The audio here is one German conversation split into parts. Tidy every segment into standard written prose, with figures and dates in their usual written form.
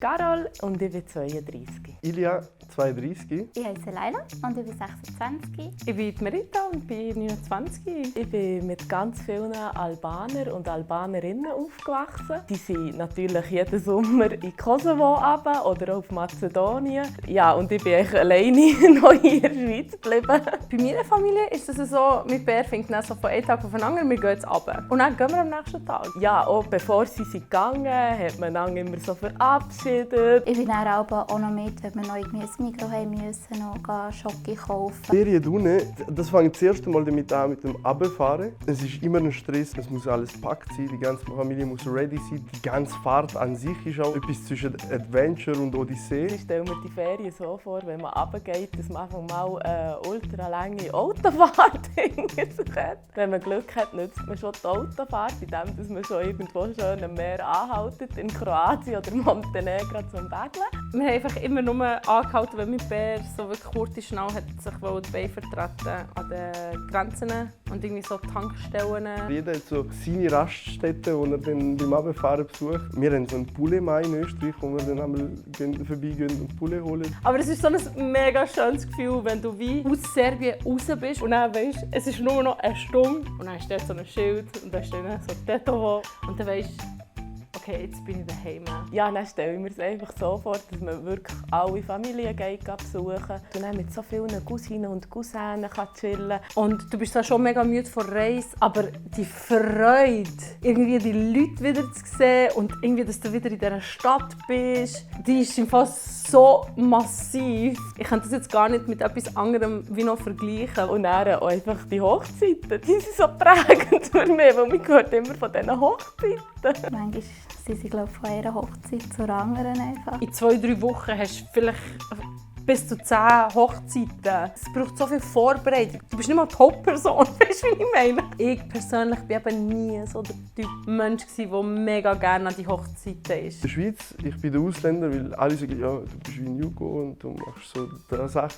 Carol und ich bin 32. Ilja, 32. Ich heiße Leila und ich bin 26. Ich bin Merita und bin 29. Ich bin mit ganz vielen Albanern und Albanerinnen aufgewachsen. Die sind natürlich jeden Sommer in Kosovo runter oder auf Mazedonien. Ja, und ich bin eigentlich alleine noch hier in der Schweiz geblieben. Bei meiner Familie ist es so, mein Bär fängt dann so von einem Tag auf den anderen, wir gehen jetzt runter. Und dann gehen wir am nächsten Tag. Ja, auch bevor sie sind gegangen, hat man dann immer so verabschiedet. Ich bin dann auch noch mit, wenn wir noch irgendwie ein Mikro haben müssen, noch Schoki kaufen. Ferien unten, das fängt das erste Mal damit an, mit dem Runterfahren. Es ist immer ein Stress, es muss alles gepackt sein, die ganze Familie muss ready sein. Die ganze Fahrt an sich ist auch etwas zwischen Adventure und Odyssee. Ich stelle mir die Ferien so vor, wenn man runtergeht, dass man einfach mal eine ultra lange Autofahrt hinter sich hat. Wenn man Glück hat, nützt man schon die Autofahrt, indem dass man schon irgendwo schön am Meer anhaltet, in Kroatien oder Montenegro zum Segeln. Wir haben einfach immer nur angehalten, wenn mein Bär so wirklich kurz schnell hat sich die Beine vertreten an den Grenzen und irgendwie so Tankstellen. Jeder hat so seine Raststätte, die er dann beim Runterfahren besucht. Wir haben so einen Poulet-Mai in Österreich, wo wir dann einmal vorbeigehen und Poulet holen. Aber es ist so ein mega schönes Gefühl, wenn du wie aus Serbien raus bist und dann weisst, es ist nur noch eine Stunde und dann steht so ein Schild und da steht so Tetovo und dann weisst okay, jetzt bin ich daheim. Ja, dann stelle ich mir es einfach so vor, dass man wirklich alle Familien besuchen kann. Und dann mit so vielen Cousinen und Cousinen chillen kann. Und du bist zwar schon mega müde von der Reise, aber die Freude, irgendwie die Leute wieder zu sehen und irgendwie, dass du wieder in dieser Stadt bist, die ist fast so massiv. Ich kann das jetzt gar nicht mit etwas anderem wie noch vergleichen. Und dann auch einfach die Hochzeiten, die sind so prägend für mich, weil man hört immer von diesen Hochzeiten. Manchmal sind sie, glaube ich, von einer Hochzeit zur anderen einfach. In 2-3 Wochen hast du vielleicht bis zu 10 Hochzeiten. Es braucht so viel Vorbereitung. Du bist nicht mal die Hauptperson, weißt du, wie ich meine? Ich persönlich war eben nie so der Typ Mensch, der mega gerne an die Hochzeiten ist. In der Schweiz, ich bin der Ausländer, weil alle sagen, ja, du bist wie ein Jugo und du machst so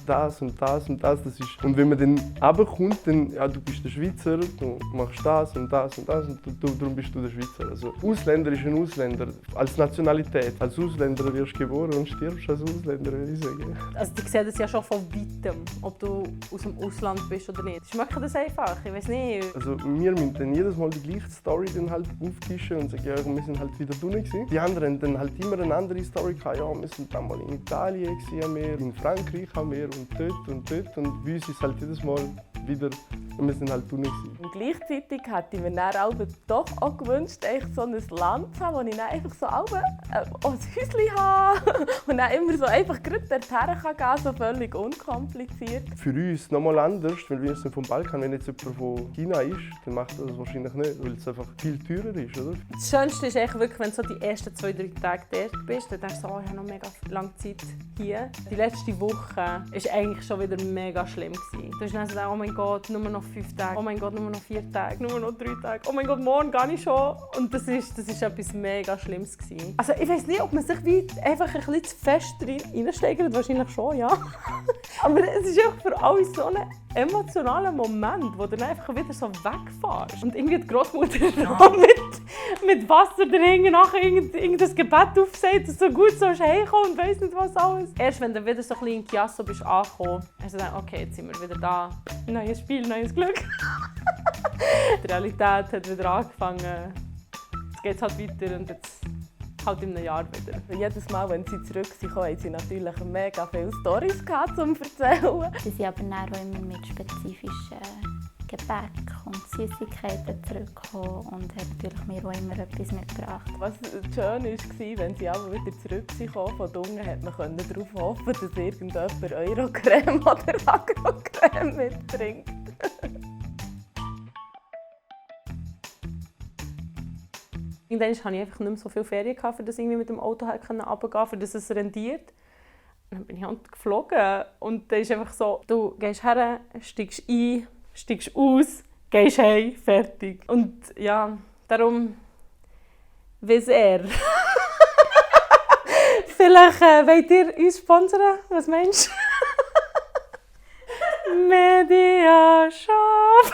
das und das und das. Und wenn man dann runterkommt, dann, ja, du bist der Schweizer, du machst das und das und das und darum bist du der Schweizer. Also Ausländer ist ein Ausländer, als Nationalität. Als Ausländer wirst du geboren und stirbst als Ausländer, würde ich sagen. Also die sehen das ja schon von weitem, ob du aus dem Ausland bist oder nicht. Schmeckt das einfach? Ich weiß nicht. Also wir müssen dann jedes Mal die gleiche Story dann halt auftischen und sagen, ja, wir sind halt wieder drinnen gewesen. Die anderen haben dann halt immer eine andere Story gehabt. Ja, wir sind dann mal in Italien gewesen, in Frankreich haben wir und dort und dort. Und bei uns ist halt jedes Mal wieder, wir sind halt drinnen gewesen. Und gleichzeitig hätte ich mir dann auch doch auch gewünscht, so ein Land zu haben, wo ich dann einfach so ein Häuschen habe und dann immer so einfach gerade dorthin kann gehen, so völlig unkompliziert. Für uns nochmal anders, weil wir sind vom Balkan, wenn jetzt jemand von China ist, dann macht er das wahrscheinlich nicht, weil es einfach viel teurer ist, oder? Das Schönste ist eigentlich wirklich, wenn du so die ersten 2-3 Tage dort bist, dann denkst du so, oh, ich habe noch mega lange Zeit hier. Die letzte Woche war eigentlich schon wieder mega schlimm gewesen. Du hast dann so, oh mein Gott, nur noch 5 Tage, oh mein Gott, nur noch 4 Tage, nur noch 3 Tage, oh mein Gott, morgen gar nicht schon. Und das ist etwas mega Schlimmes gewesen. Also ich weiß nicht, ob man sich wie einfach ein bisschen zu fest reinsteigert, wahrscheinlich schon, ja. Aber es ist auch für alle so ein emotionaler Moment, wo du dann einfach wieder so wegfährst. Und irgendwie die Großmutter mit Wasser dahinter nachher irgendein Gebet aufsagt, dass du so gut heimkommen und weiss nicht was alles. Erst wenn du wieder so ein bisschen in Chiasso bist angekommen, hast du dann, okay, jetzt sind wir wieder da. Neues Spiel, neues Glück. Die Realität hat wieder angefangen. Jetzt geht es halt weiter und jetzt halt in einem Jahr wieder. Jedes Mal, wenn sie zurück sind, haben sie natürlich mega viele Storys zum Erzählen. Sie sind aber dann auch immer mit spezifischen Gebäck und Süßigkeiten zurückgekommen und haben natürlich mir auch immer etwas mitgebracht. Was schön war, wenn sie alle wieder zurückkamen von unten, hat man darauf hoffen, dass irgendjemand Eurocreme oder Agrocreme mitbringt. Irgendwann hatte ich einfach nicht mehr so viele Ferien, für das ich mit dem Auto runtergehen konnte, für das es rendiert. Und dann bin ich halt geflogen. Und dann ist einfach so, du gehst her, steigst ein, steigst aus, gehst heim, fertig. Und ja, darum, wie sehr. Vielleicht wollt ihr uns sponsern? Was meinst du? Media Shop!